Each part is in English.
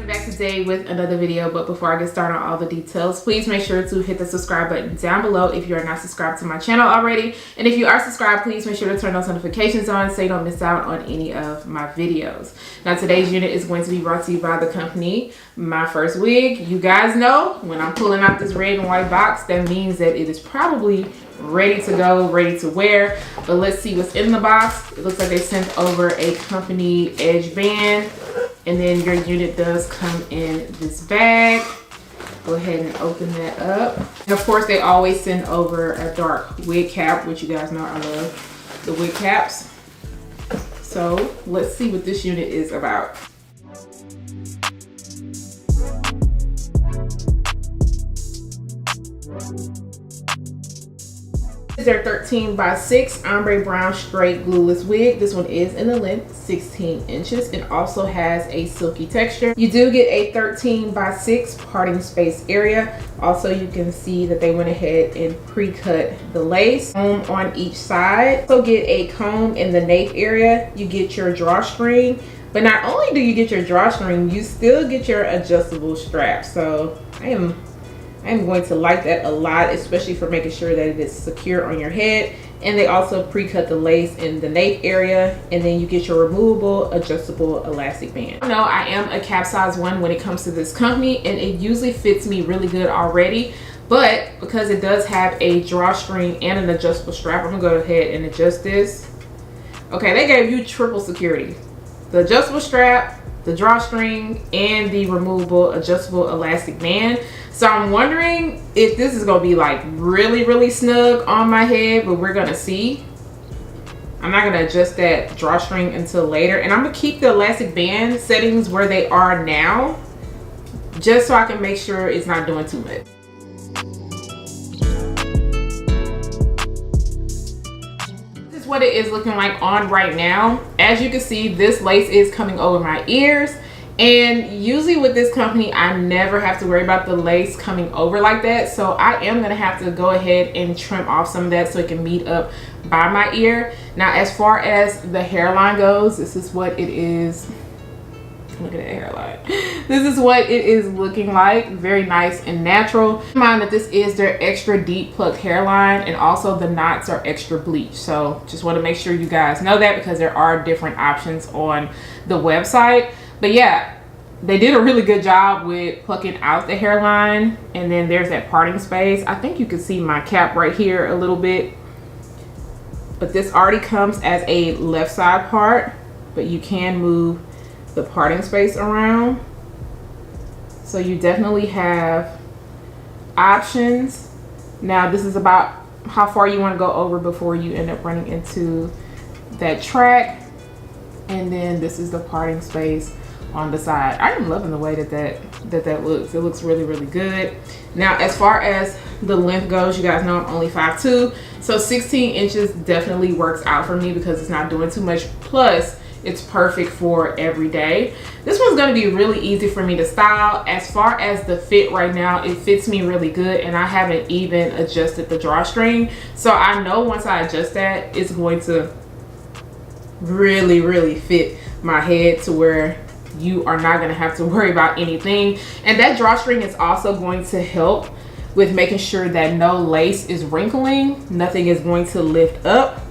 Back today with another video, but before I get started on all the details, please make sure to hit the subscribe button down below if you are not subscribed to my channel already, and if you are subscribed, please make sure to turn those notifications on so you don't miss out on any of my videos. Now today's unit is going to be brought to you by the company Myfirstwig. You guys know when I'm pulling out this red and white box, that means that it is probably ready to go, ready to wear. But let's see what's in the box. It looks like they sent over a company edge band, and then your unit does come in this bag. Go ahead and open that up. And of course, they always send over a dark wig cap, which you guys know I love the wig caps. So let's see what this unit is about. This is their 13 by 6 ombre brown straight glueless wig. This one is in the length 16 inches. It also has a silky texture. You do get a 13 by 6 parting space area. Also, you can see that they went ahead and pre-cut the lace. Comb on each side. So get a comb in the nape area. You get your drawstring. But not only do you get your drawstring, you still get your adjustable strap. So I'm going to like that a lot, especially for making sure that it is secure on your head. And they also pre-cut the lace in the nape area, and then you get your removable adjustable elastic band. I know I am a cap size 1 when it comes to this company, and it usually fits me really good already. But because it does have a drawstring and an adjustable strap, I'm gonna go ahead and adjust this. Okay, they gave you triple security. The adjustable strap, the drawstring, and the removable adjustable elastic band. So I'm wondering if this is gonna be like really snug on my head, but we're gonna see. I'm not gonna adjust that drawstring until later, and I'm gonna keep the elastic band settings where they are now, just so I can make sure it's not doing too much. This is what it is looking like on right now. As you can see, this lace is coming over my ears. And usually with this company, I never have to worry about the lace coming over like that. So I am going to have to go ahead and trim off some of that so it can meet up by my ear. Now, as far as the hairline goes, this is what it is. Look at that hairline. This is what it is looking like. Very nice and natural. Keep in mind that this is their extra deep plucked hairline, and also the knots are extra bleached. So just want to make sure you guys know that, because there are different options on the website. But yeah, they did a really good job with plucking out the hairline, and then there's that parting space. I think you can see my cap right here a little bit, but this already comes as a left side part, but you can move the parting space around. So you definitely have options. Now this is about how far you want to go over before you end up running into that track. And then this is the parting space on the side. I am loving the way that looks. It looks really good. Now, as far as the length goes, you guys know I'm only 5'2", so 16 inches definitely works out for me because it's not doing too much. Plus, it's perfect for every day. This one's going to be really easy for me to style. As far as the fit right now, it fits me really good, and I haven't even adjusted the drawstring. So I know once I adjust that, it's going to really fit my head to where you are not going to have to worry about anything. And that drawstring is also going to help with making sure that no lace is wrinkling. Nothing is going to lift up.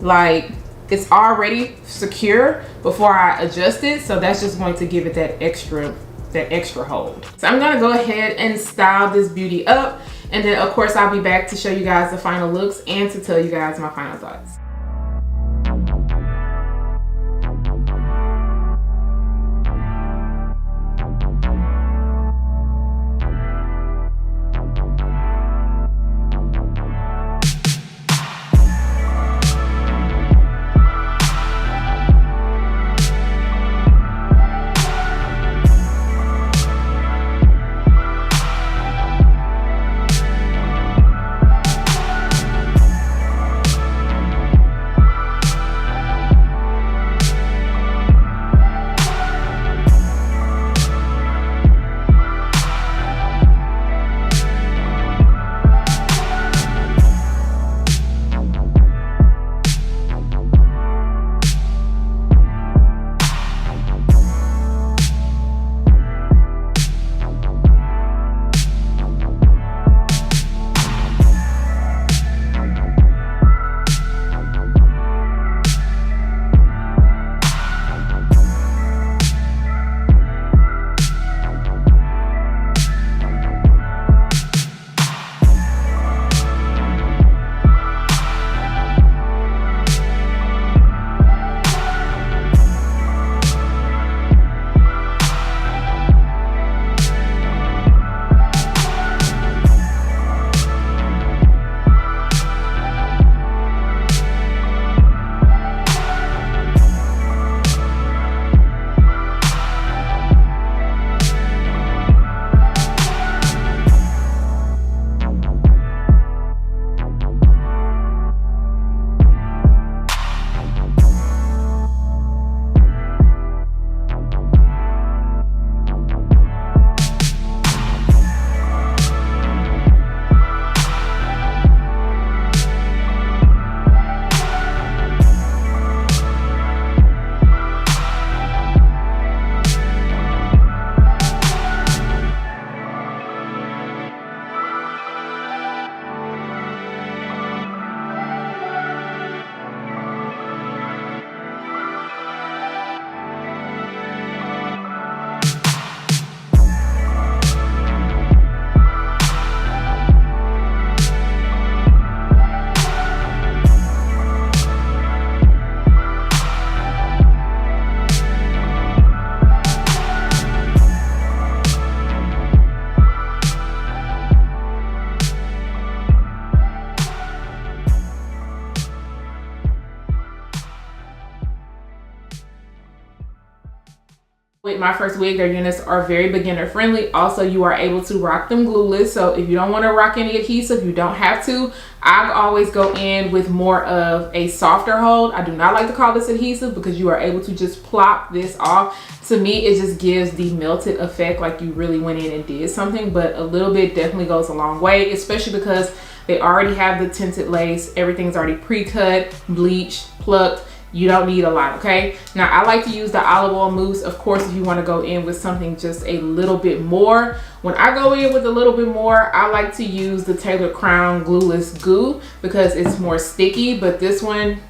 Like, it's already secure before I adjust it, so that's just going to give it that extra hold. So I'm going to go ahead and style this beauty up, and then of course I'll be back to show you guys the final looks and to tell you guys my final thoughts. With Myfirstwig, their units are very beginner friendly. Also, you are able to rock them glueless. So if you don't want to rock any adhesive, you don't have to. I always go in with more of a softer hold. I do not like to call this adhesive because you are able to just plop this off. To me, it just gives the melted effect like you really went in and did something, but a little bit definitely goes a long way, especially because they already have the tinted lace. Everything's already pre-cut, bleached, plucked. You don't need a lot, okay? Now, I like to use the olive oil mousse. Of course, if you want to go in with something just a little bit more. When I go in with a little bit more, I like to use the Taylor Crown Glueless Goo because it's more sticky, but this one,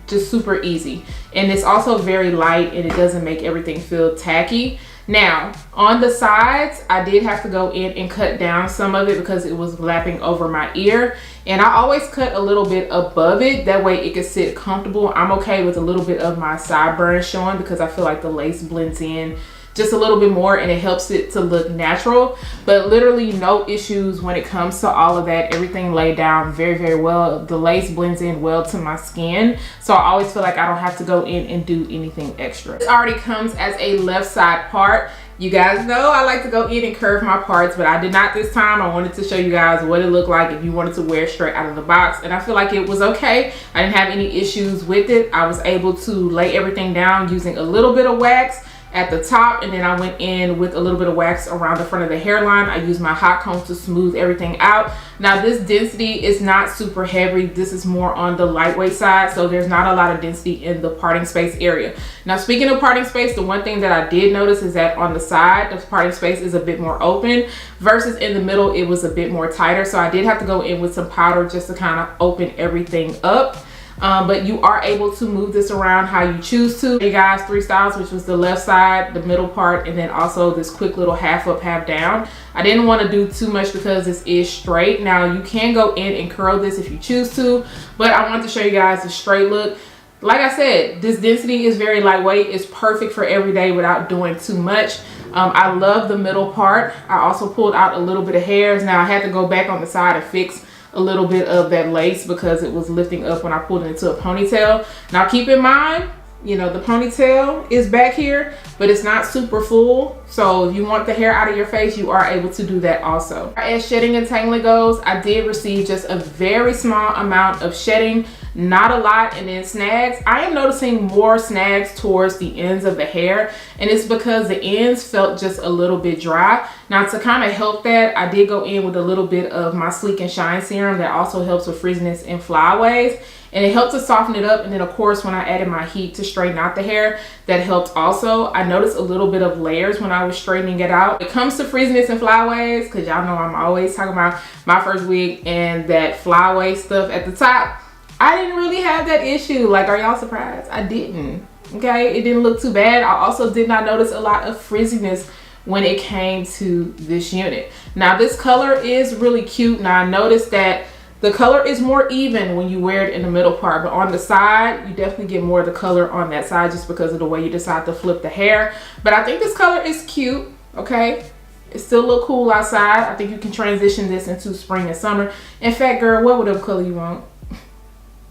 just super easy. And it's also very light and it doesn't make everything feel tacky. Now, on the sides, I did have to go in and cut down some of it because it was lapping over my ear. And I always cut a little bit above it. That way it can sit comfortable. I'm okay with a little bit of my sideburns showing because I feel like the lace blends in just a little bit more and it helps it to look natural. But literally no issues when it comes to all of that. Everything laid down very, very well. The lace blends in well to my skin. So I always feel like I don't have to go in and do anything extra. It already comes as a left side part. You guys know I like to go in and curve my parts, but I did not this time. I wanted to show you guys what it looked like if you wanted to wear straight out of the box. And I feel like it was okay. I didn't have any issues with it. I was able to lay everything down using a little bit of wax at the top, and then I went in with a little bit of wax around the front of the hairline. I used my hot comb to smooth everything out. Now this density is not super heavy. This is more on the lightweight side, so there's not a lot of density in the parting space area. Now speaking of parting space, the one thing that I did notice is that on the side, the parting space is a bit more open versus in the middle, it was a bit more tighter. So I did have to go in with some powder just to kind of open everything up. But you are able to move this around how you choose to. You guys, 3 styles, which was the left side, the middle part, and then also this quick little half up, half down. I didn't want to do too much because this is straight. Now you can go in and curl this if you choose to, but I wanted to show you guys the straight look. Like I said, this density is very lightweight. It's perfect for every day without doing too much. I love the middle part. I also pulled out a little bit of hairs. Now I had to go back on the side and fix a little bit of that lace because it was lifting up when I pulled it into a ponytail. Now keep in mind, you know, the ponytail is back here, but it's not super full. So if you want the hair out of your face, you are able to do that also. As shedding and tangling goes, I did receive just a very small amount of shedding, not a lot, and then snags. I am noticing more snags towards the ends of the hair, and it's because the ends felt just a little bit dry. Now to kind of help that, I did go in with a little bit of my Sleek and Shine serum that also helps with frizziness and flyaways. And it helped to soften it up. And then of course, when I added my heat to straighten out the hair, that helped also. I noticed a little bit of layers when I was straightening it out. When it comes to frizziness and flyaways, because y'all know I'm always talking about Myfirstwig and that flyaway stuff at the top, I didn't really have that issue. Like, are y'all surprised? I didn't. Okay, it didn't look too bad. I also did not notice a lot of frizziness when it came to this unit. Now this color is really cute. Now I noticed that the color is more even when you wear it in the middle part, but on the side, you definitely get more of the color on that side just because of the way you decide to flip the hair. But I think this color is cute, okay? It still look cool outside. I think you can transition this into spring and summer. In fact, girl, what whatever color you want.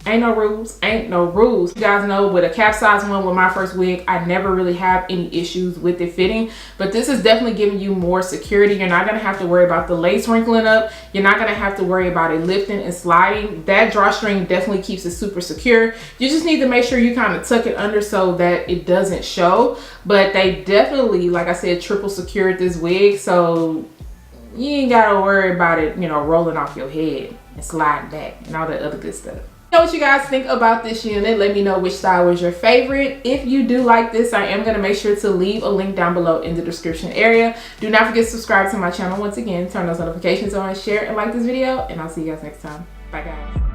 Ain't no rules, ain't no rules. You guys know with a cap size one with Myfirstwig, I never really have any issues with it fitting, but this is definitely giving you more security. You're not gonna have to worry about the lace wrinkling up. You're not gonna have to worry about it lifting and sliding. That drawstring definitely keeps it super secure. You just need to make sure you kind of tuck it under so that it doesn't show, but they definitely, like I said, triple secured this wig, so you ain't gotta worry about it, you know, rolling off your head and sliding back and all that other good stuff. Know what you guys think about this unit. Let me know which style was your favorite. If you do like this, I am going to make sure to leave a link down below in the description area. Do not forget to subscribe to my channel once again, turn those notifications on, share and like this video, and I'll see you guys next time. Bye guys.